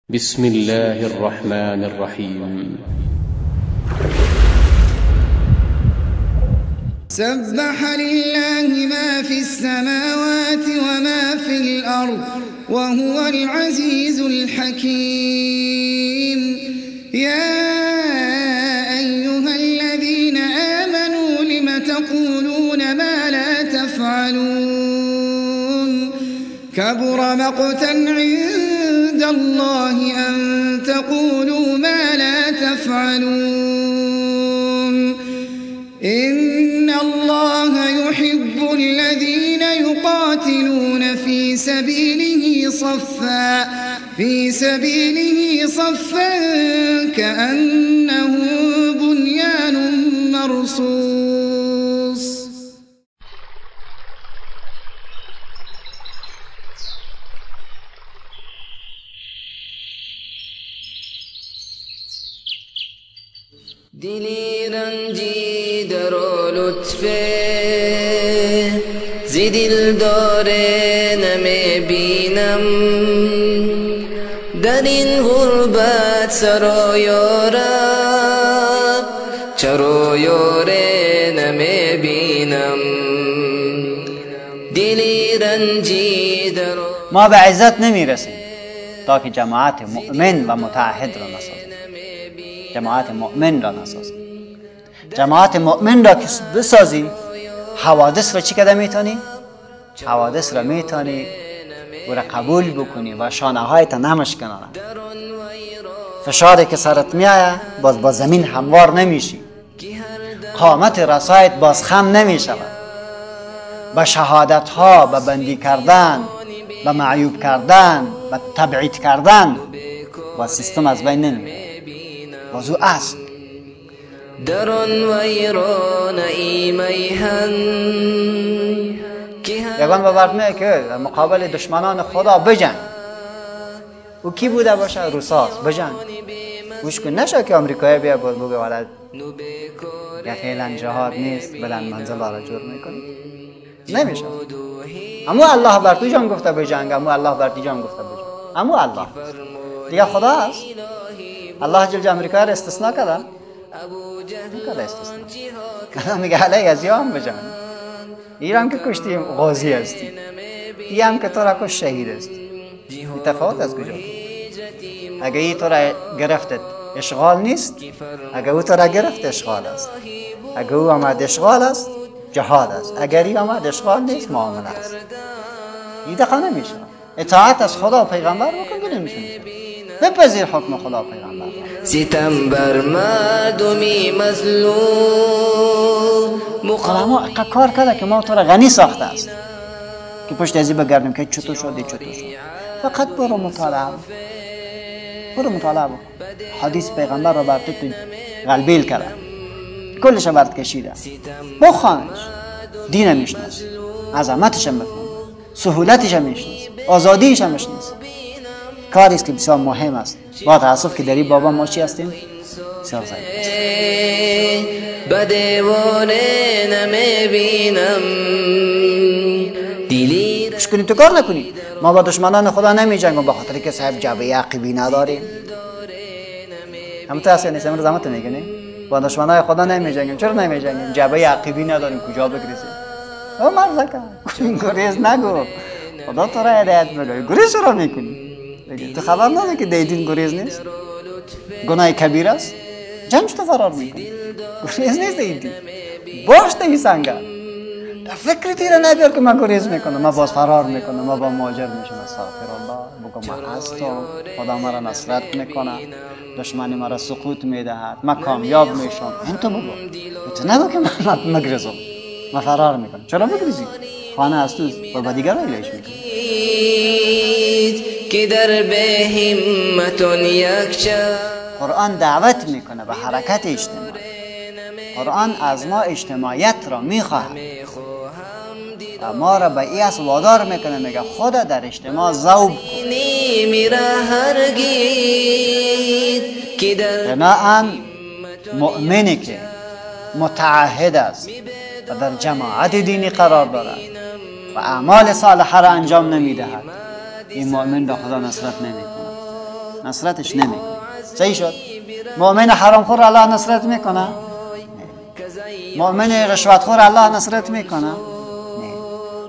بسم الله الرحمن الرحيم. سبح لله ما في السماوات وما في الأرض وهو العزيز الحكيم. يا أيها الذين آمنوا لم تقولون ما لا تفعلون كبر مقتا عند الله أن تقولوا ما لا تفعلون. إن الله يحب الذين يقاتلون في سبيله صفا كأنه بنيان مرصوص. دلی رنجیده رو لطفه زی دل داره نمیبینم، در این غربت سرا یارب چرا یاره نمیبینم. دلی رنجیده رو ما به عزت نمیرسیم تا که جماعت مؤمن و متعهد را نسازیم. جماعت مؤمن را نسازیم. جماعت مؤمن را که بسازی، حوادث را چی کده میتونی؟ حوادث را میتونی او را قبول بکنی و شانه هایت نمشکنانه. فشاری که سرت میآید باز با زمین هموار نمیشی، قامت رسایت باز خم نمیشود، با شهادت ها، با بندی کردن، با معیوب کردن، با تبعید کردن با سیستم از بین نمیره. موضوع است درون ویران ای میهن. یگان باورد که در مقابل دشمنان خدا بجنگ. او کی بوده باشه؟ روساست. بجنگ. گوش کن، نشه که امریکایی بیا بود بگه ولد یا فعلا جهاد نیست بلند منزل را جور میکنی. نمیشه. اما الله بر تو جان گفته بجنگ، اما الله بر تو جان گفته بجنگ. اما الله دیگه خدا است. الله جل امریکا را استثناء کرده؟ نکرده استثناء. الان میگه علیه از یا هم بجنگ. ایران که کشتی غازی هستی، ای هم که تو را کش شهید هستی. تفاوت از کجا؟ اگه ای تو را گرفتت اشغال نیست، اگه او تو را گرفت اشغال است. اگه او آمد اشغال است جهاد است، اگر ای آمد اشغال نیست معامله است. این دقیقا نمیشه. اطاعت از خدا و پیغمبر بکن که نمیشه. بپذیر حکم خدا و پیغمبر. ستم بر مردمی مظلوم. علما اقا کار کرده که ما تو را غنی ساخته است که پشت ازی بگردیم که چطور شد. فقط برو مطالعه بکن. حدیث پیغمبر را بر تو غلبیل کرده، کلش برد کشیده. بخوانش، دین میشناس، عظمتش هم بفهم، سهولتش هم میشناس، آزادیش هم میشناس. کاری است که بسیار مهم است. با تاسف که در این بابا ما چی هستیم؟ بسیار ضعیف هستیم. بدوانه نمیبینم دیلی گوش کنی تو کار نکنی. ما با دشمنان خدا نمیجنگیم به خاطر که صاحب جبهه عقیبی نداریم. همون تاثیر نیست. امروز همون میگنی با دشمنان خدا نمیجنگیم. چرا نمیجنگیم؟ جبهه عقیبی نداریم. کجا بگریزیم؟ او مرز کن گریز نگو. خدا تو را هدایت میده. گریز چرا میکنی؟ تو خبر نداری که دیدین گریز نیست؟ گناه کبیر است. جمع تو فرار میکنی. گریز نیست دیدی. باش نمیسنگه. فکری تیره نبیار که من گریز میکنم، من باز فرار میکنم، من با مهاجر میشم. استغفر الله. بگو من هستم، خدا مرا نصرت میکنه، دشمنی مرا سقوط میدهد، من کامیاب میشم. این تو بگو. تو نگو که من مگریزم، من فرار میکنم. چرا بگریزی؟ خانه از تو و با دیگر ایلیش میکنی. که در به همتون یک قرآن دعوت میکنه به حرکت اجتماعی. قرآن از ما اجتماعیت را میخواهد و ما را به این اصل وادار میکنه. میگه خدا در اجتماع ذوب کن. بناهن مؤمنی که متعهد است و در جماعت دینی قرار دارد و اعمال صالحه را انجام نمیدهد، این مؤمن به خدا نصرت نمیکند. نصرتش نمیکنه. صحیح شد؟ مؤمن حرامخور الله نصرت میکنه؟ مؤمن رشوتخور الله نصرت میکنه؟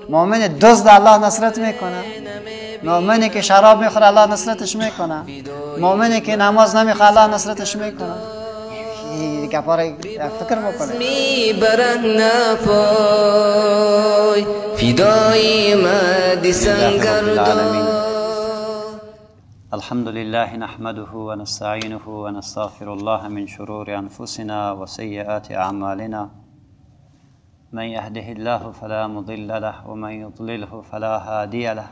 مؤمن دزد الله نصرت میکنه؟ مؤمنی که شراب میخوره الله نصرتش میکنه؟ مؤمنی که نماز نمیخوره الله نصرتش میکنه؟ گپاره فکر بکنه. میبرند نپای فدای مد سنگردان. الحمد لله نحمده ونستعينه ونستغفر الله من شرور أنفسنا وسيئات أعمالنا من يهده الله فلا مضل له ومن يضلله فلا هادي له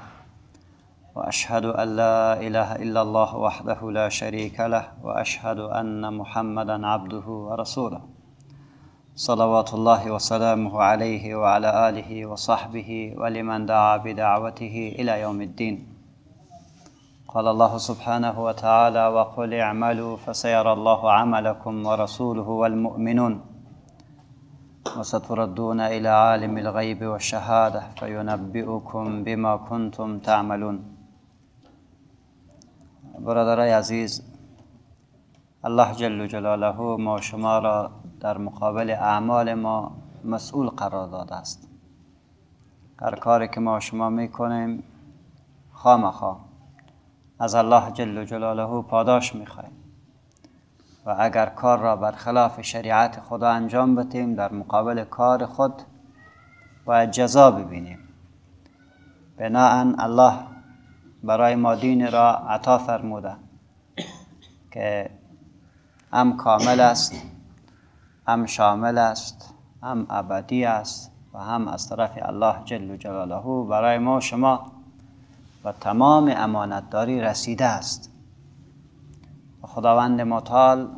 وأشهد أن لا إله إلا الله وحده لا شريك له وأشهد أن محمدا عبده ورسوله صلوات الله وسلامه عليه وعلى آله وصحبه ولمن دعا بدعوته إلى يوم الدين. قال الله سبحانه وتعالى وقل اعملوا فسيرى الله عملكم ورسوله والمؤمنون وستردون إلى عالم الغيب والشهادة فينبئكم بما كنتم تعملون. برادرای عزیز، الله جل جلاله ما شما را در مقابل اعمال ما مسئول قرار داده است. هر کاری که ما شما میکنیم خامخواه از الله جل جلاله پاداش میخوایم و اگر کار را برخلاف شریعت خدا انجام بدیم در مقابل کار خود باید جزا ببینیم. بناهن الله برای ما دین را عطا فرموده که هم کامل است، هم شامل است، هم ابدی است و هم از طرف الله جل جلاله برای ما شما و تمام امانتداری رسیده است. و خداوند متعال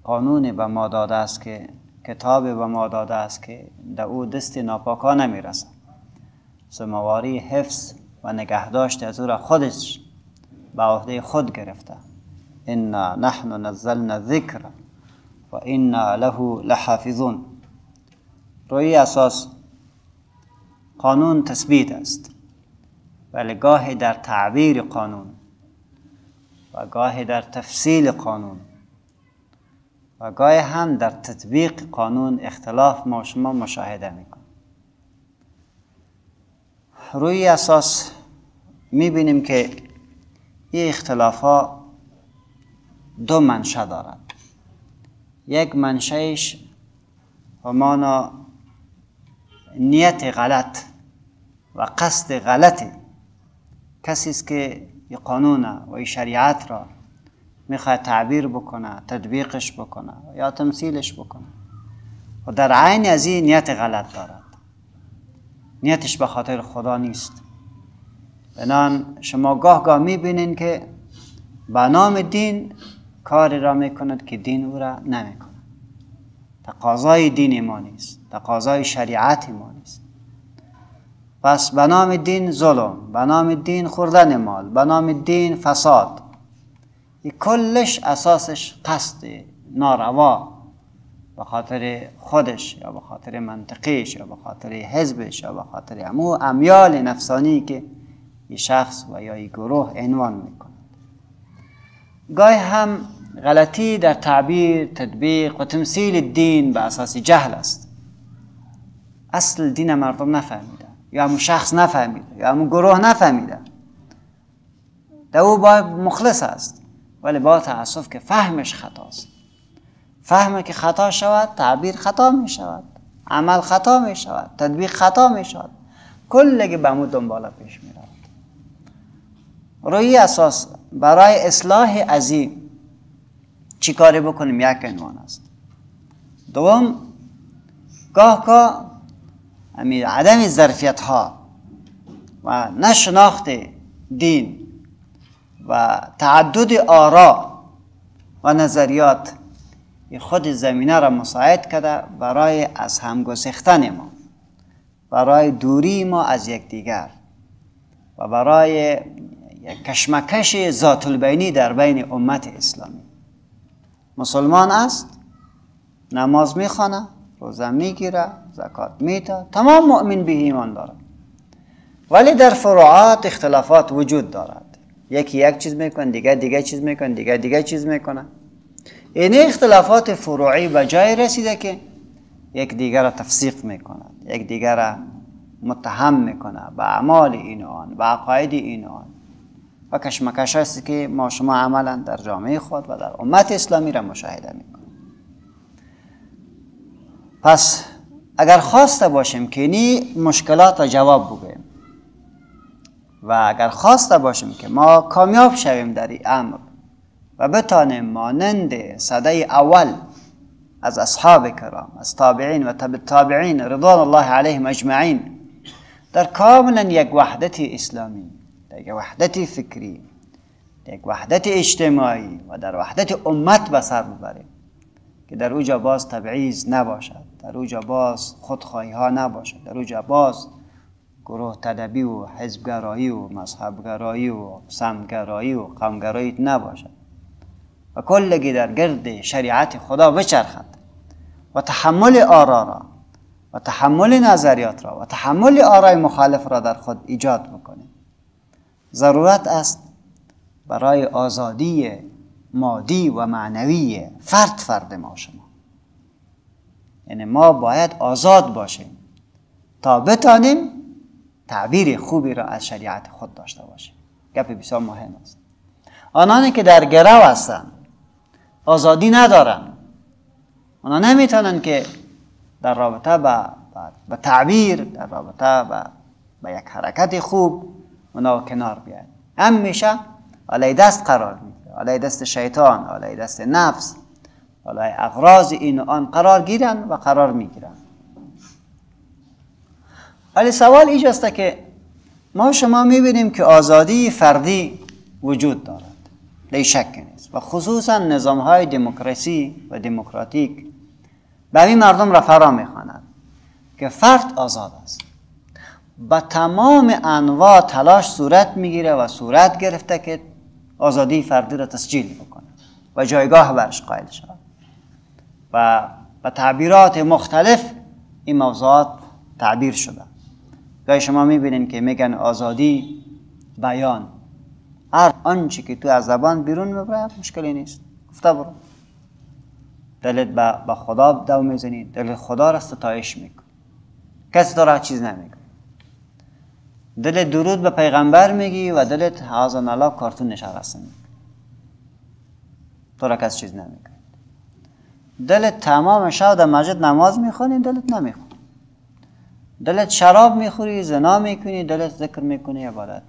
قانون به ما داده است که کتاب به ما داده است که در او دست ناپاکا نمی رسد. ذمه‌واری حفظ و نگهداشت از او را خودش به عهده خود گرفته. انا نحن نزلنا الذکر و انا له لحافظون. روی اساس قانون تثبیت است، ولی گاهی در تعبیر قانون و گاهی در تفصیل قانون و گاهی هم در تطبیق قانون اختلاف ما شما مشاهده میکنیم. روی اساس میبینیم که این اختلاف ها دو منشأ دارد. یک منشأش همانا نیت غلط و قصد غلطی کسی است که این قانون و این شریعت را میخواد تعبیر بکنه، تطبیقش بکنه یا تمثیلش بکنه و در عین از این نیت غلط دارد. نیتش به خاطر خدا نیست. بنان شما گاه میبینین که به نام دین کاری را میکند که دین او را نمیکند. تقاضای دین ما نیست، تقاضای شریعت ما نیست. پس به نام دین ظلم، به نام دین خوردن مال، به نام دین فساد، این کلش اساسش قصد ناروا به خاطر خودش یا به خاطر منطقیش یا به خاطر حزبش یا به خاطر همو امیال نفسانی که این شخص و یا این گروه عنوان میکنه. گاهی هم غلطی در تعبیر، تطبیق و تمثیل دین به اساس جهل است. اصل دین مردم نفهمیده یا همون شخص نفهمیده یا همون گروه نفهمیده. در او باید مخلص است، ولی با تأسف که فهمش خطاست. فهمه که خطا شود، تعبیر خطا می شود، عمل خطا می شود، تطبیق خطا می شود، کلگی به همون دنباله پیش می رود. روی اساس برای اصلاح عظیم چی کاری بکنیم یک عنوان است. دوم، گاه عدم ظرفیت ها و نشناخت دین و تعدد آرا و نظریات خود زمینه را مساعد کرده برای از هم گسیختن ما، برای دوری ما از یکدیگر و برای کشمکش ذات البینی در بین امت اسلامی. مسلمان است، نماز میخوانه، روزه میگیره، زکات میده، تمام مؤمن به ایمان دارد، ولی در فروعات اختلافات وجود دارد. یکی یک چیز میکنه، دیگه چیز میکنه، دیگه چیز میکنه. این اختلافات فروعی به جای رسیده که یک دیگر را تفسیق میکنند، یک دیگر را متهم میکنه به اعمال این و آن، به عقاید این و آن و کشمکش است که ما شما عملا در جامعه خود و در امت اسلامی را مشاهده میکنیم. پس اگر خواسته باشیم که این مشکلات را جواب بگوییم و اگر خواسته باشیم که ما کامیاب شویم در این امر و بتانیم مانند صده اول از اصحاب کرام، از تابعین و تبع تابعین رضوان الله علیهم اجمعین در کاملا یک وحدت اسلامی، در یک وحدت فکری، در یک وحدت اجتماعی و در وحدت امت به سر ببریم که در اوجا باز تبعیض نباشد، در اوجا باز خودخواهی ها نباشد، در اوجا باز گروه طلبی و حزبگرایی و مذهبگرایی و سمتگرایی و قومگرایی نباشد و کلگی در گرد شریعت خدا بچرخد و تحمل آرا را و تحمل نظریات را و تحمل آرای مخالف را در خود ایجاد بکنیم. ضرورت است برای آزادی مادی و معنوی فرد ما شما، یعنی ما باید آزاد باشیم تا بتانیم تعبیر خوبی را از شریعت خود داشته باشیم. گپ بسیار مهم است. آنانی که در گرو هستند آزادی ندارند، آنها نمیتونن که در رابطه با تعبیر، در رابطه با یک حرکت خوب اونا کنار بیاید. همیشه علی دست قرار میگیره، علی دست شیطان، علی دست نفس، علی اغراض این و آن قرار گیرن و قرار میگیرن. ولی سوال اینجاست که ما شما میبینیم که آزادی فردی وجود دارد، در شک نیست و خصوصا نظام های دموکراسی و دموکراتیک به این مردم را فرا میخواند که فرد آزاد است. با تمام انواع تلاش صورت میگیره و صورت گرفته که آزادی فردی را تسجیل بکنه و جایگاه برش قائل شود و با تعبیرات مختلف این موضوعات تعبیر شده. گاهی شما میبینین که میگن آزادی بیان، هر آنچه که تو از زبان بیرون میبره مشکلی نیست، گفته برو. دلت به خدا دو میزنی، دلت خدا را ستایش میکن، کسی تو را چیز نمیکن. دلت درود به پیغمبر میگی و دلت اعاذنا الله کارتون نشسته میکن، تو را کسی چیز نمیکن. دلت تمام شب در مسجد نماز میخونی، دلت نمیخون. دلت شراب میخوری، زنا میکنی، دلت ذکر میکنی، عبادت.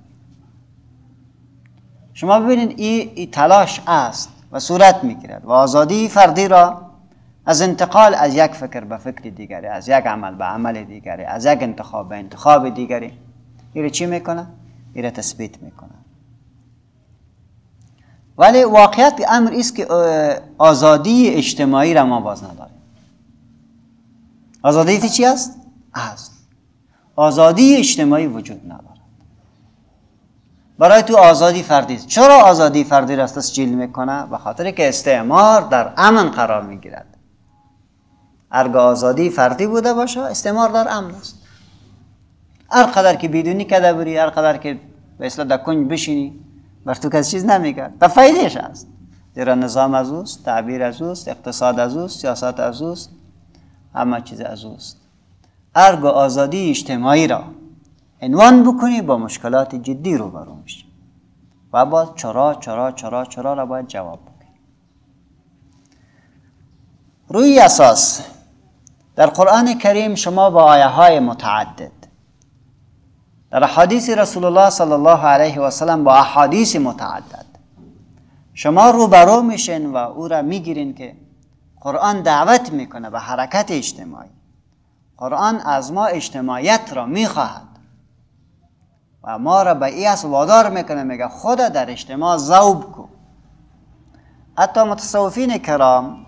شما ببینید این تلاش است و صورت میگیرد و آزادی فردی را از انتقال از یک فکر به فکر دیگری، از یک عمل به عمل دیگری، از یک انتخاب به انتخاب دیگری، این چی میکنه؟ این تثبیت میکنه. ولی واقعیت امر است که آزادی اجتماعی را ما باز نداریم. آزادی چی است؟ است. آزادی اجتماعی وجود ندارد. برای تو آزادی فردی است. چرا آزادی فردی را تسجیل میکنه؟ به خاطر که استعمار در امن قرار میگیرد. هرگاه آزادی فردی بوده باشه استعمار در امن است. هر قدر که بدونی کده بری، هر قدر که به اصطلاح در کنج بشینی، بر تو کسی چیز نمیگه. به فایدهش است. زیرا نظام از اوست، تعبیر از اوست، اقتصاد از اوست، سیاست از اوست، همه چیز از اوست. هرگاه آزادی اجتماعی را عنوان بکنی با مشکلات جدی روبرو میشی و باید چرا را باید جواب بکنی. روی اساس در قرآن کریم شما با آیه های متعدد، در احادیث رسول الله صلی الله علیه و سلم با احادیث متعدد شما روبرو میشین و او را میگیرین که قرآن دعوت میکنه به حرکت اجتماعی. قرآن از ما اجتماعیت را میخواهد و ما را به این اصل وادار میکنه، میگه خدا در اجتماع ذوب کو. حتی متصوفین کرام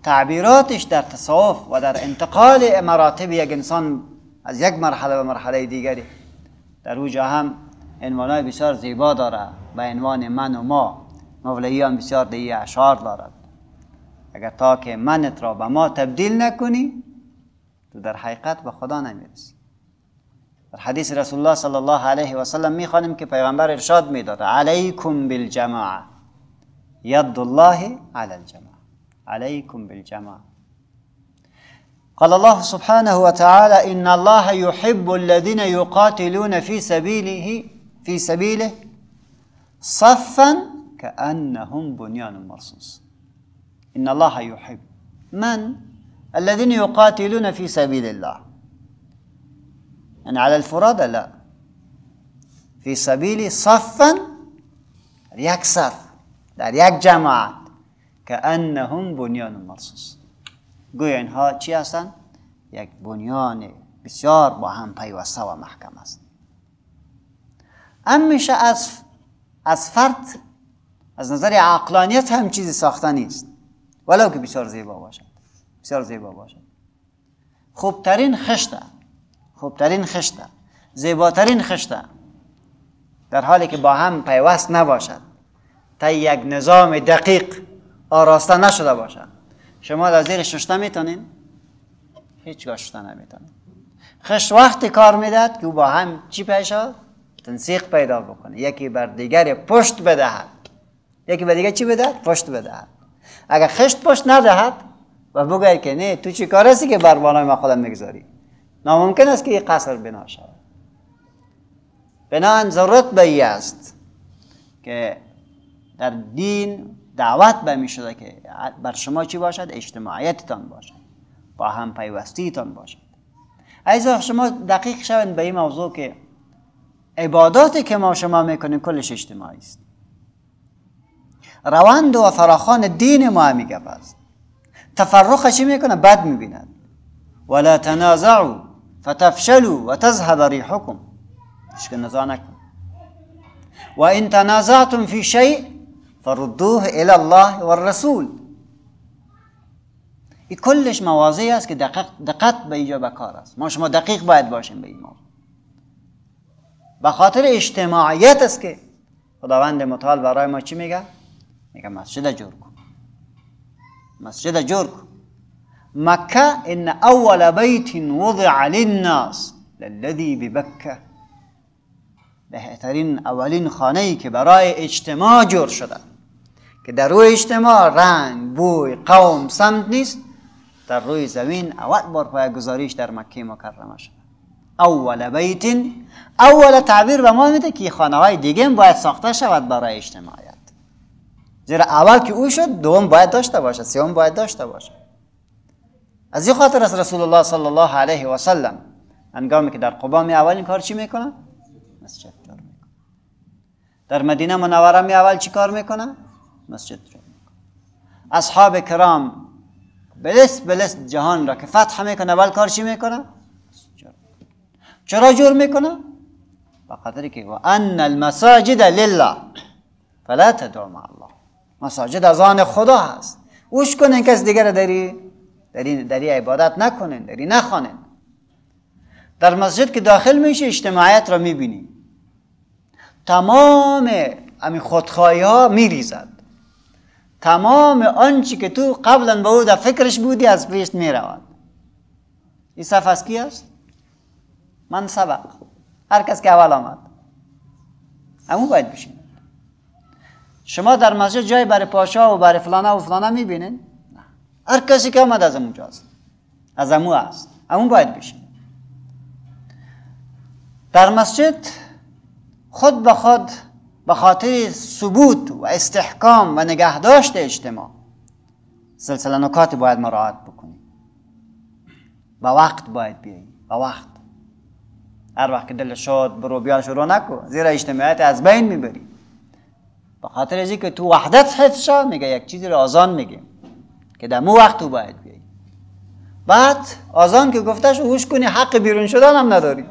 تعبیراتش در تصوف و در انتقال مراتب یک انسان از یک مرحله به مرحله دیگری در اوجا هم عنوانای بسیار زیبا داره به عنوان من و ما. مولویان بسیار دیگه اشعار دارد. اگر تا که منت را به ما تبدیل نکنی تو در حقیقت به خدا نمیرسی. در حدیث رسول الله صلی الله علیه و سلم میخوانیم که پیغمبر ارشاد میداد علیکم بالجماعه ید الله علی الجماعه علیکم بالجماعه. قال الله سبحانه وتعالى إن الله يحب الذين يقاتلون في سبيله صفا كأنهم بنيان مرصوص. إن الله يحب من الذين يقاتلون في سبيل الله، يعني على الفرادى لا، في سبيل صفا یک صف در یک جماعت كأنهم بنيان مرصوص، گویا اینها چی هستند؟ یک بنیان بسیار با هم پیوسته و محکم است. میشه از فرد از نظر عقلانیت هم چیزی ساخته نیست، ولو که بسیار زیبا باشد، بسیار زیبا باشد. خوبترین خشته، زیباترین خشته در حالی که با هم پیوست نباشد، تا یک نظام دقیق آراسته نشده باشد، شما در زیر ششته میتونین؟ هیچگاه ششته نمیتونین. خشت وقتی کار میدهد که او با هم چی پیشاد؟ تنسیق پیدا بکنه، یکی بر دیگر پشت بدهد، یکی بر دیگر چی بدهد؟ پشت بدهد. اگر خشت پشت ندهد و بگوید که نه تو چی کار هستی که بر بالای ما خودم میگذاری، ناممکن است که این قصر بنا شود. بنابراین ضرورت به این است که در دین دعوت به می شده که بر شما چی باشد؟ اجتماعیتتان باشد، با هم پیوستیتان باشد. ایزا شما دقیق شوید به این موضوع که عباداتی که ما شما میکنیم کلش اجتماعی است. روند و فراخوان دین ما هم میگه است. تفرق چی میکنه؟ بد میبیند. ولا تنازعوا فتفشلوا وتذهب ريحكم. اشکال نزاع نکن. و ان تنازعتم في شيء فردوه الى الله والرسول. این کلش مواضعی است که دقت به اینجا بکار است. ما شما دقیق باید باشیم به این موضوع. به خاطر اجتماعیت است که خداوند متعال برای ما چی میگه؟ میگه مسجد جور کن، مسجد جور کن. مکه ان اول بیت وضع للناس للذی ببکه. بهترین اولین خانه‌ای که برای اجتماع جور شده، که در روی اجتماع رنگ، بوی، قوم، سمت نیست، در روی زمین اول بار پایه‌گذاریش در مکه مکرمه شده. اول بیت، اول تعبیر به ما میده که خانه‌های دیگه هم باید ساخته شود برای اجتماعیت. زیرا اول که او شد، دوم باید داشته باشه، سوم باید داشته باشه. از این خاطر از رسول الله صلی الله علیه و سلم هنگامی که در قبا می اولین کار چی میکنه؟ مسجد جور میکنه. در مدینه منوره می اول چی کار میکنه؟ مسجد جور میکنه. اصحاب کرام بلست جهان را که فتح میکنه اول کار چی میکنه؟ چرا جور میکنه؟ بخاطر که و ان المساجد لله فلا تدعوا مع الله. مساجد از آن خدا هست، اوش کنین، کس دیگر داری عبادت نکنین، داری نخوانین. در مسجد که داخل میشه اجتماعیت را میبینی، تمام امی خودخواهی ها میریزد، تمام آنچه که تو قبلا به او در فکرش بودی از پیش میرود. این صف از کی است؟ من سبق، هر کس که اول آمد همون باید بشین. شما در مسجد جای برای پاشا و برای فلانه و فلانه میبینین؟ هر کسی که آمد از همون جاست، از همون است، همون باید بشین. در مسجد خود به خود به خاطر ثبوت و استحکام و نگهداشت اجتماع سلسله نکات باید مراعات بکنیم. با وقت باید بیاییم، با وقت. هر وقت که دل شد برو بیا شروع نکن، زیرا اجتماعیت از بین میبری. به خاطر ازی که تو وحدت حفظ شد، میگه یک چیزی رو آزان میگیم که در مو وقت تو باید بیایی. بعد آزان که گفته شد هوش کنی، حق بیرون شدن هم نداری.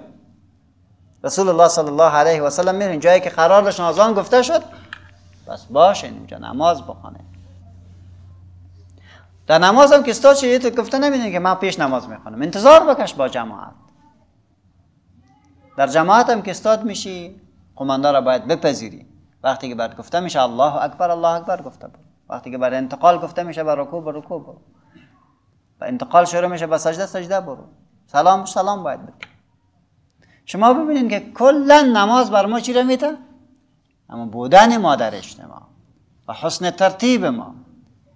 رسول الله صلی الله علیه و سلم میرین جایی که قرار داشت آزان گفته شد، بس باشین اونجا نماز بخونه. در نماز هم که استاد شدید تو گفته نمیدین که من پیش نماز میخونم، انتظار بکش با جماعت. در جماعت هم که استاد میشی، قمانده را باید بپذیری. وقتی که بعد گفته میشه الله اکبر گفته برو. وقتی که بعد انتقال گفته میشه بر رکوع برو. و انتقال شروع میشه به سجده برو. سلام باید بده. شما ببینید که کلا نماز بر ما چی رو میده؟ اما بودن ما در اجتماع و حسن ترتیب ما،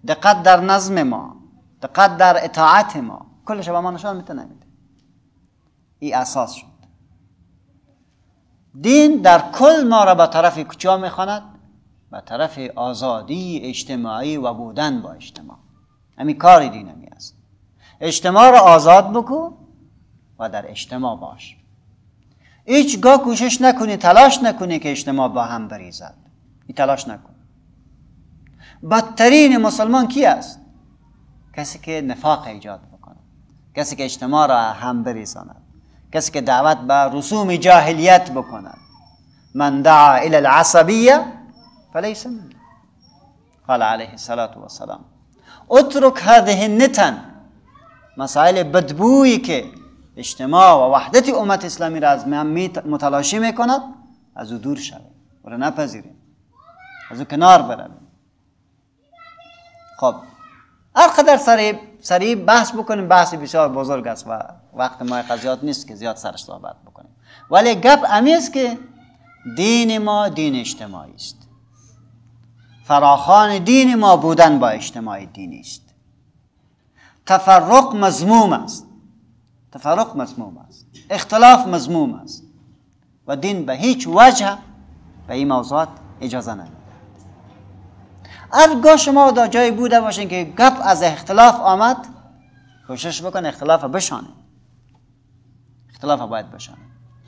دقت در نظم ما، دقت در اطاعت ما، کلش به ما نشان میده نمیده. این اساس شد. دین در کل ما را به طرف کجا میخواند؟ به طرف آزادی اجتماعی و بودن با اجتماع. همین کار دین همی است. اجتماع را آزاد بکو و در اجتماع باش. هیچگاه کوشش نکنی، تلاش نکنی که اجتماع با هم بریزد. این تلاش نکن. بدترین مسلمان کی است؟ کسی که نفاق ایجاد بکنه، کسی که اجتماع را هم بریزاند، کسی که دعوت به رسوم جاهلیت بکند. من دعا الى العصبیه فلیس منی. قال علیه الصلاة والسلام اترک هذه النتن. مسائل بدبویی که اجتماع و وحدت امت اسلامی را از من متلاشی میکند، از او دور شویم و را نپذیریم، از او کنار برویم. خب هر قدر سریع بحث بکنیم، بحث بسیار بزرگ است و وقت ما قضیات نیست که زیاد سرش صحبت بکنیم، ولی گپ امی است که دین ما دین اجتماعی است. فراخوان دین ما بودن با اجتماع دینی است. تفرق مذموم است، تفرق مذموم است، اختلاف مذموم است و دین به هیچ وجه به این موضوعات اجازه نمیده. هرگاه شما در جای بوده باشین که گپ از اختلاف آمد، کوشش بکن اختلاف بشانه، اختلاف باید بشانه.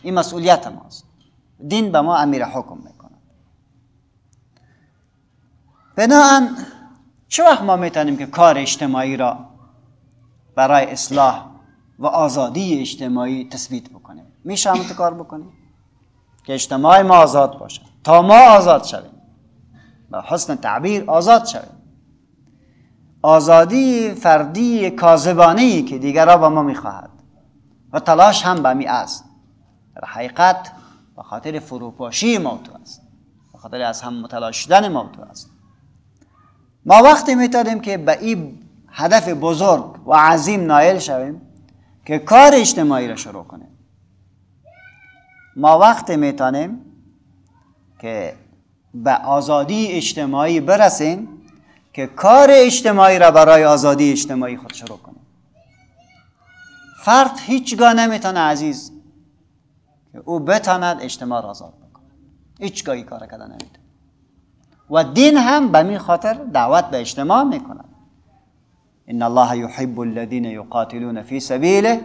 این مسئولیت ماست. دین به ما امیر حکم میکنه. بنابراین چه وقت ما میتونیم که کار اجتماعی را برای اصلاح و آزادی اجتماعی تثبیت بکنیم؟ میشه همون کار بکنیم که اجتماع ما آزاد باشه تا ما آزاد شویم، با حسن تعبیر آزاد شویم. آزادی فردی کاذبانه‌ای که دیگرها با ما میخواهد و تلاش هم به می است، در حقیقت به خاطر فروپاشی موضوع است، به خاطر از هم متلاشیدن موضوع است. ما وقتی میتونیم که به این هدف بزرگ و عظیم نائل شویم که کار اجتماعی را شروع کنیم. ما وقتی میتونیم که به آزادی اجتماعی برسیم که کار اجتماعی را برای آزادی اجتماعی خود شروع کنیم. فرد هیچگاه نمیتونه عزیز که او بتواند اجتماع را آزاد بکنه، هیچگاهی کار کردن نمیتونه. و دین هم به می خاطر دعوت به اجتماع میکنه. ان الله يحب الذين يقاتلون في سبيله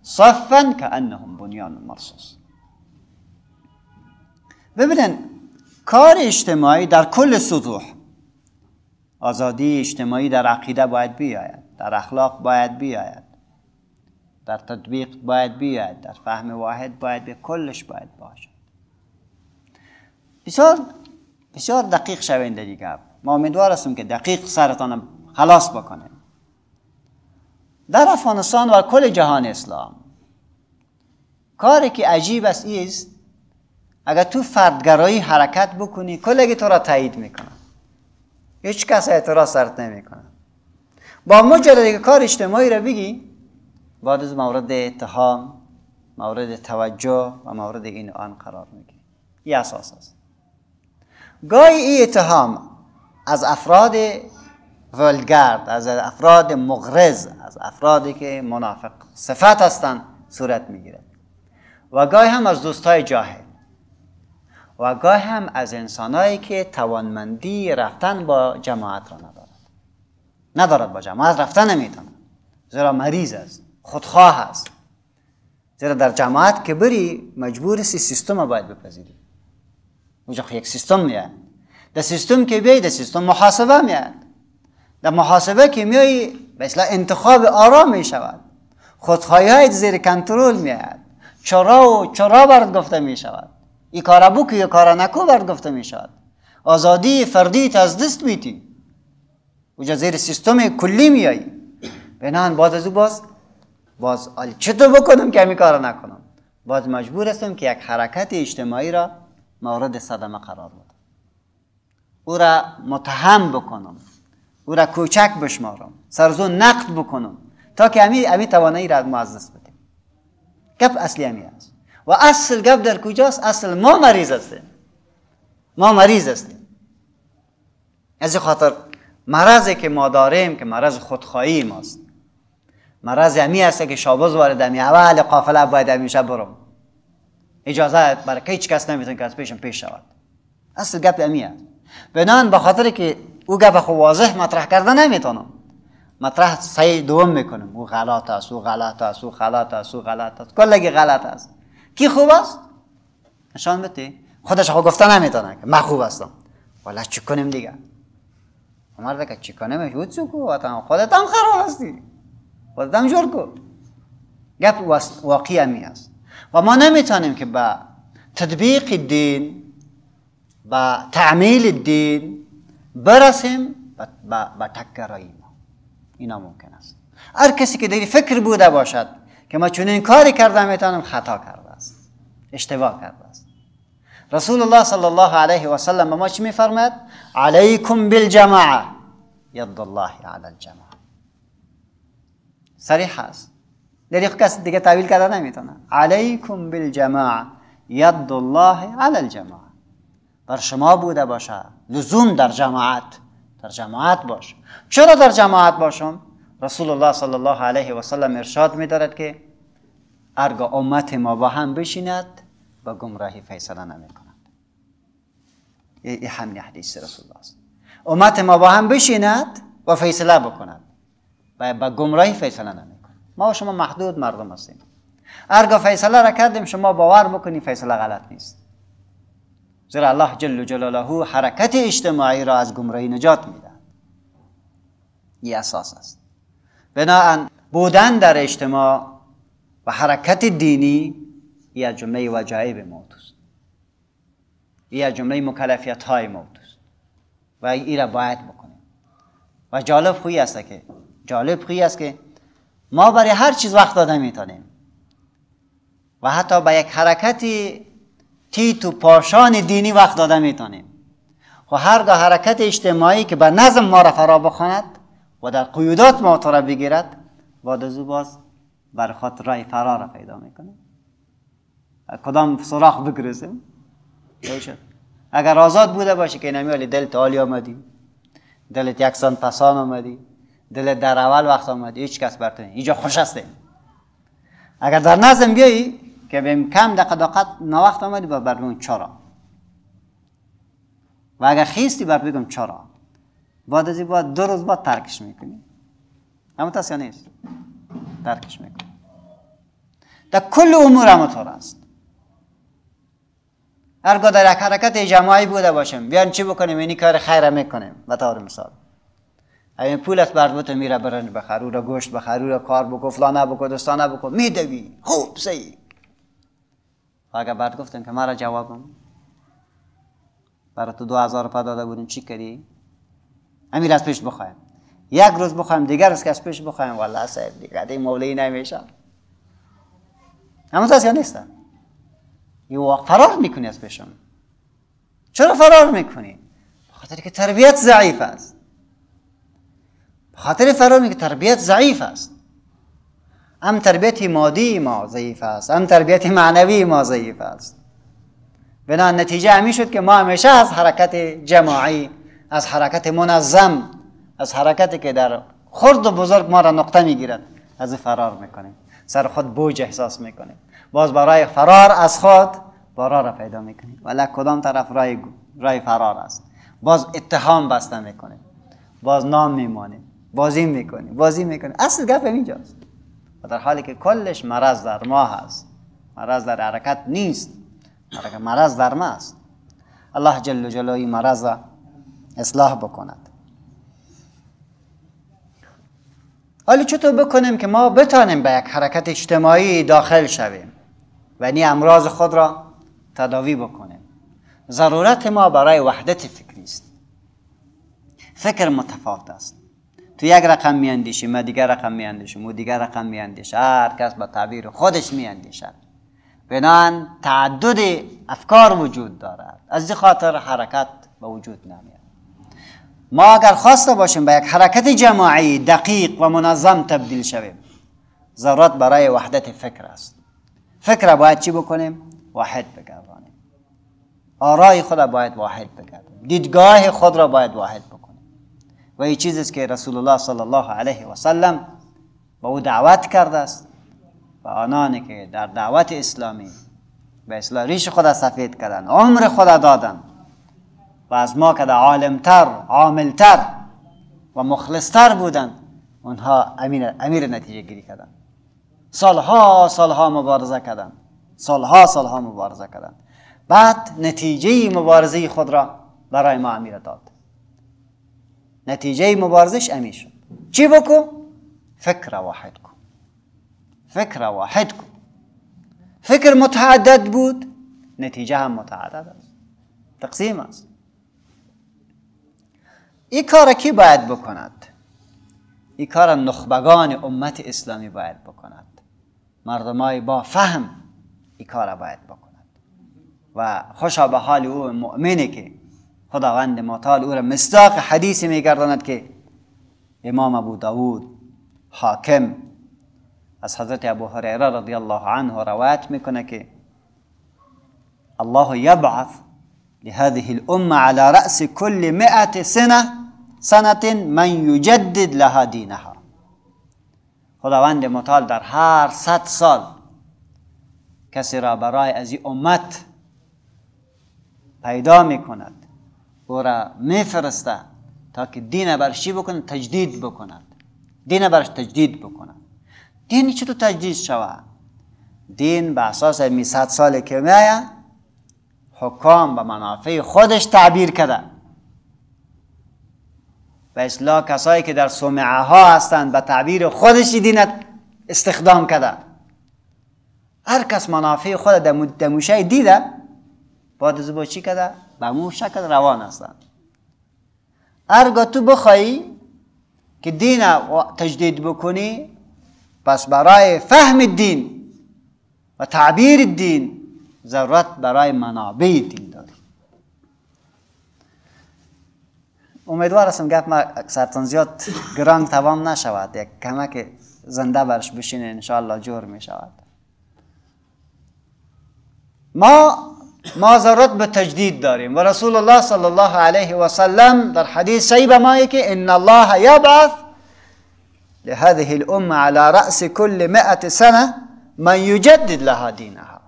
صفا كأنهم بنيان مرصوص. ببینن کار اجتماعی در کل سطوح، آزادی اجتماعی در عقیده باید بیاید، در اخلاق باید بیاید، در تطبیق باید بیاید، در فهم واحد باید بیاید، کلش باید باشد. بسیار دقیق شوین در دیگه. ما امیدوار هستیم که دقیق سرتان خلاص بکنیم. در افغانستان و کل جهان اسلام کاری که عجیب است است اگر تو فردگرایی حرکت بکنی کلگی تو را تایید میکنه، هیچ کس اعتراض سرت نمیکنه. با مجرد که کار اجتماعی را بگی بعد از مورد اتهام، مورد توجه و مورد این آن قرار میگیری. این اساس است. گاهی این اتهام از افراد ولگرد، از افراد مغرض، از افرادی که منافق صفت هستند صورت میگیره و گاهی هم از دوستای جاهل و گاهی هم از انسانایی که توانمندی رفتن با جماعت را ندارد با جماعت رفتن نمیتونه، زیرا مریض است، خودخواه است. زیرا در جماعت که بری مجبور سی سیستم باید بپذیری. اونجا یک سیستم میاد، در سیستم که بیایی در سیستم محاسبه میاد، در محاسبه که میایی به اصطلاح انتخاب آرام میشود، خودخواهی های زیر کنترل میاد، چرا برات گفته میشود، ای کارا بو که کارا نکو برات گفته میشود، آزادی فردی از دست میتی، اونجا زیر سیستم کلی میایی. بنان بعد از او باز چطور بکنم که همین کارا نکنم؟ باز مجبور هستم که یک حرکت اجتماعی را مورد صدمه قرار بدم، او را متهم بکنم، او را کوچک بشمارم، سرزو نقد بکنم تا که امی توانایی را از دست بدیم. گپ اصلی همی است. و اصل گپ در کجاست؟ اصل ما مریض هستیم. ما مریض هستیم. از خاطر مرضی که ما داریم که مرض خودخواهی ماست. مرض همی است که شابوز وارد همی اول قافله باید همیشه برم. اجازه برای هیچ کس نمیتونه که از پیشم پیش شود. اصل گپ همی است. بنان به خاطر که او گپ خو واضح مطرح کردن نمیتونم. مطرح صحیح دوم میکنم. او غلط است، او غلط است، او غلط است، او غلط است. کلگی غلط است. کی خوب است؟ نشان بده. خودش خو گفته نمیتونه که من خوب هستم. والا چی کنیم دیگه؟ مرد که چی کنیم؟ شو چی کو؟ خودت هم خراب هستی. خودت هم جور کو. گپ واقعی همی است. و ما نمیتونیم که با تطبیق دین با تعمیل دین برسیم با تکراری ما. اینا ممکن است. هر کسی که دیگه فکر بوده باشد که ما چنین کاری کرده میتونم خطا کرده است. اشتباه کرده است. رسول الله صلی الله علیه و سلم ما چی میفرماید؟ علیکم بالجماعه ید الله علی الجماعه. صریح است. دیگه کسی دیگه تعبیر کرده نمیتونه. علیکم بالجماعه ید الله علی الجماعه. بر شما بوده باشه لزوم در جماعت باش. چرا در جماعت باشم؟ رسول الله صلی الله علیه و سلم ارشاد می‌دارد که هرگاه امت ما با هم بشیند با گمراهی فیصله نمی‌کند. این همین حدیث رسول الله است. امت ما با هم بشیند و فیصله بکند و با گمراهی فیصله نمی‌کند. ما و شما محدود مردم هستیم. هرگاه فیصله را کردیم شما باور بکنید فیصله غلط نیست. زیرا الله جل جلاله حرکت اجتماعی را از گمراهی نجات می‌دهد. این اساس است. بنابراین بودن در اجتماع و حرکت دینی این از جمله وجایب موت است. این از جمله مکلفیت‌های موت است و این را باید بکنیم. و جالب خویی است که ما برای هر چیز وقت داده میتونیم و حتی به یک حرکتی تیت و پاشان دینی وقت داده میتونیم. و هرگاه حرکت اجتماعی که به نظم ما را فرا بخواند و در قیودات ما را بگیرد بعد از او باز بر خود راه فرار را پیدا میکنه. کدام سراخ بگریزیم؟ اگر آزاد بوده باشی که نمیالی دلت عالی آمدی، دلت یکسان پسان آمدی، دلت در اول وقت آمدی، هیچ کس برت نیست، اینجا خوش هسته. اگر در نظم بیایی که بهم کم دقت نوقت آمدی با بر بگم چرا، و اگر خیستی بر بگم چرا، بعد از این بعد 2 روز بعد ترکش میکنی. اما تاسیا نیست ترکش میکنی. در کل امور همطور است. هرگاه در یک حرکت جماعی بوده باشیم بیان چی بکنیم؟ اینی کار خیره میکنیم. به طور مثال این پولت برد میره برن بخر، او را گوشت بخر، او را کار بکن، فلانه بکن، دستانه بکن، میدوی خوب صحیح. و اگر بعد گفتن که مرا جوابم برای تو 2000 روپیه داده بودیم چی کردی؟ امیر از پیش بخوایم، یک روز بخوایم، دیگر روز که از پیش بخوایم، والله صاحب دیگه این مولوی نمیشه. همون تاست یا نیستن؟ یه وقت فرار میکنی از پیشم. چرا فرار میکنی؟ بخاطر که تربیت ضعیف است. بخاطر فرار میکنی که تربیت ضعیف است. هم تربیت مادی ما ضعیف است، هم تربیت معنوی ما ضعیف است. بنابراین نتیجه همین شد که ما همیشه از حرکت جماعی، از حرکت منظم، از حرکتی که در خرد و بزرگ ما را نقطه میگیرد از فرار میکنیم. سر خود بوج احساس میکنیم. باز برای فرار از خود بارا را پیدا میکنیم. ولی کدام طرف رای فرار است؟ باز اتهام بسته میکنیم، باز نام میمانیم، بازی میکنیم. اصل گپ اینجاست. و در حالی که کلش مرض در ما هست. مرض در حرکت نیست، مرض در ما است. الله جل جلاله مرض را اصلاح بکند. حالا چطور بکنیم که ما بتانیم به یک حرکت اجتماعی داخل شویم و این امراض خود را تداوی بکنیم؟ ضرورت ما برای وحدت فکری است. فکر متفاوت است. تو یک رقم میاندیشیم، ما دیگر رقم میاندیشیم، و دیگر رقم میاندیشه. هر کس با تعبیر خودش میاندیشد. بنابراین تعدد افکار وجود دارد. از این خاطر حرکت به وجود نمیاد. ما اگر خواسته باشیم به یک حرکت جماعی دقیق و منظم تبدیل شویم، ضرورت برای وحدت فکر است. فکر باید چی بکنیم؟ واحد بگردانیم. آرای خود را باید واحد بگردانیم. دیدگاه خود را باید واحد بکنیم. و این چیزی است که رسول الله صلی الله علیه و سلم به او دعوت کرده است و آنانی که در دعوت اسلامی به اصلاح ریش خود سفید کردن، عمر خود دادن و از ما که عالمتر، عاملتر و مخلصتر بودن، اونها امیر نتیجه گیری کردن. سالها مبارزه کردن، سالها مبارزه کردن. بعد نتیجه مبارزه خود را برای ما امیر داد. نتیجه مبارزش امیر شد. چی بکن؟ فکر واحد کن. فکر واحد کن. فکر متعدد بود، نتیجه هم متعدد است. تقسیم است. این کار کی باید بکند؟ این کار نخبگان امت اسلامی باید بکند. مردمای با فهم این کار باید بکند. و خوشا به حال او مؤمنی که خداوند متعال او را مصداق حدیثی میگرداند که امام ابو داود، حاکم از حضرت ابو هریره رضی الله عنه روایت میکنه که الله یبعث لهذه الامه على رأس كل 100 سنة من یجدد لها دینها. خداوند متعال در هر 100 سال کسی را برای از این امت پیدا میکند، او را میفرسته تا که دین برش چی بکند؟ تجدید بکند. دین برش تجدید بکند. دین چطور تجدید شود؟ دین به اساس 100 سال که میآید حکام به منافع خودش تعبیر کرده. به اصلاح کسایی که در صومعه ها هستند به تعبیر خودش دین استخدام کرده. هر کس منافع خود دموشه دیده بعد از با چی کرده؟ به مو شکل روان هستند. هرگاه تو بخوایی که دین تجدید بکنی، پس برای فهم دین و تعبیر دین ضرورت برای منابع دین داری. امیدوار هستم گپ ما اکثرتان زیاد گران تمام نشود، یک کمک زنده برش بشینه انشاءالله جور می شود. ما ضرورت به تجدید داریم و رسول الله صلی الله علیه و سلم در حدیث صحیح به ما که ان الله یبعث لهذه الامه على رأس كل 100 سنة من یجدد لها دینها.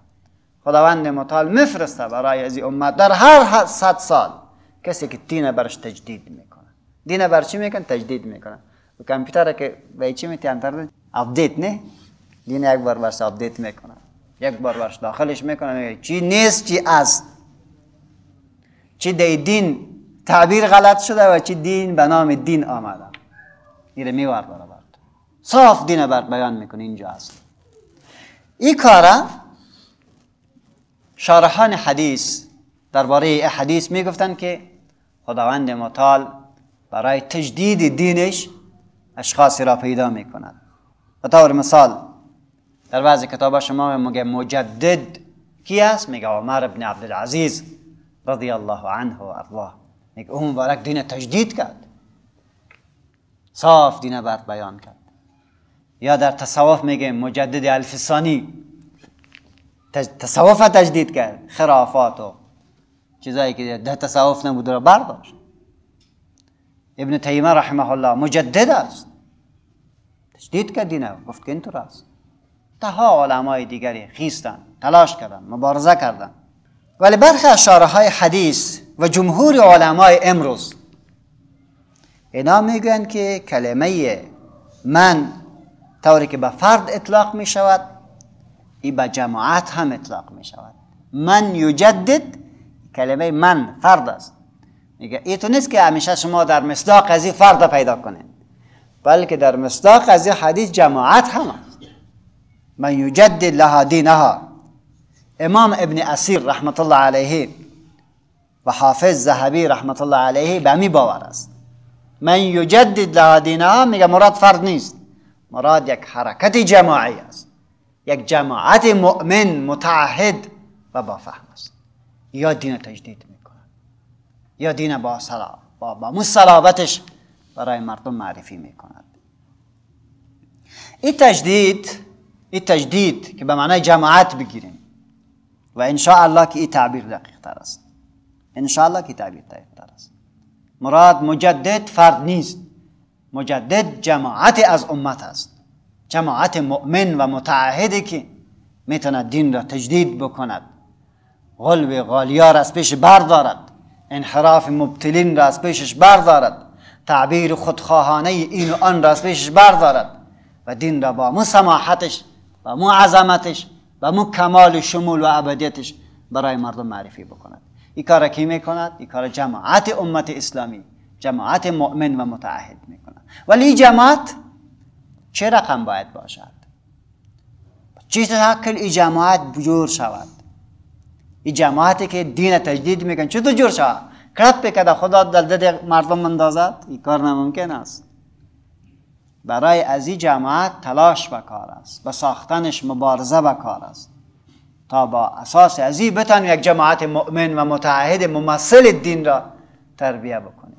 خداوند متعال میفرسته برای از امت در هر 100 سال کسی که دین برش تجدید میکنه. دین بر چی میکنه؟ تجدید میکنه. و کامپیوتر که به چی میتونه؟ آپدیت نه؟ دین یک بار برش آپدیت میکنه. یک بار برش داخلش میکنه، میگه چی نیست چی است، چی در دین تعبیر غلط شده و چی دین به نام دین آمده. این میوار برابر صاف دین بر بیان میکنه. اینجا هست. این کارا شارحان حدیث درباره این حدیث میگفتن که خداوند متعال برای تجدید دینش اشخاصی را پیدا میکند. به طور مثال در بعضی کتابا شما میگه مجدد کی است؟ میگه عمر ابن عبدالعزیز رضی الله عنه و ارضاه. میگه اون مبارک دین تجدید کرد، صاف دین بر بیان کرد. یا در تصوف میگه مجدد الفسانی تصوف تجدید کرد، خرافات و چیزایی که در تصوف نبود را برداشت. ابن تیمیه رحمه الله مجدد است، تجدید کرد دینه، گفت که اینطور است. تها علمای دیگری خیستن، تلاش کردن، مبارزه کردن. ولی برخی از شارحای حدیث و جمهور علمای امروز اینا میگن که کلمه من طوری که به فرد اطلاق می شود، این به جماعت هم اطلاق می شود. من یجدد، کلمه من فرد است. میگه این تو نیست که همیشه شما در مصداق از این فرد پیدا کنید، بلکه در مصداق از این حدیث جماعت هم است. من یجدد لها دینها. امام ابن اسیر رحمت الله علیه و حافظ ذهبی رحمت الله علیه به می باور است. من یجدد لها دینها میگه مراد فرد نیست، مراد یک حرکت جماعی است، یک جماعت مؤمن متعهد و با فهم است. یا دین تجدید میکنه یا دین با صلابتش برای مردم معرفی میکند. این تجدید این تجدید که به معنای جماعت بگیریم و انشاءالله که این تعبیر دقیق تر است. انشاءالله که تعبیر دقیق تر است. مراد مجدد فرد نیست، مجدد جماعت از امت است، جماعت مؤمن و متعهدی که میتونه دین را تجدید بکند، غلو غالیا را از پیش بردارد، انحراف مبتلین را از پیشش بردارد، تعبیر خودخواهانه این و آن را از پیشش بردارد و دین را با مو سماحتش و مو عظمتش و مو کمال شمول و ابدیتش برای مردم معرفی بکند. این کار کی میکند؟ این کار جماعت امت اسلامی، جماعت مؤمن و متعهد میکند. ولی جماعت چه رقم باید باشد؟ چیز حکل این جماعت بجور شود؟ این جماعتی که دین تجدید میکن چطور جور شود؟ کرد بکده خدا دل مردم اندازد؟ این کار نممکن است. برای از این جماعت تلاش بکار است، به ساختنش مبارزه بکار است تا با اساس از این بتانیم یک جماعت مؤمن و متعهد ممثل دین را تربیه بکنیم.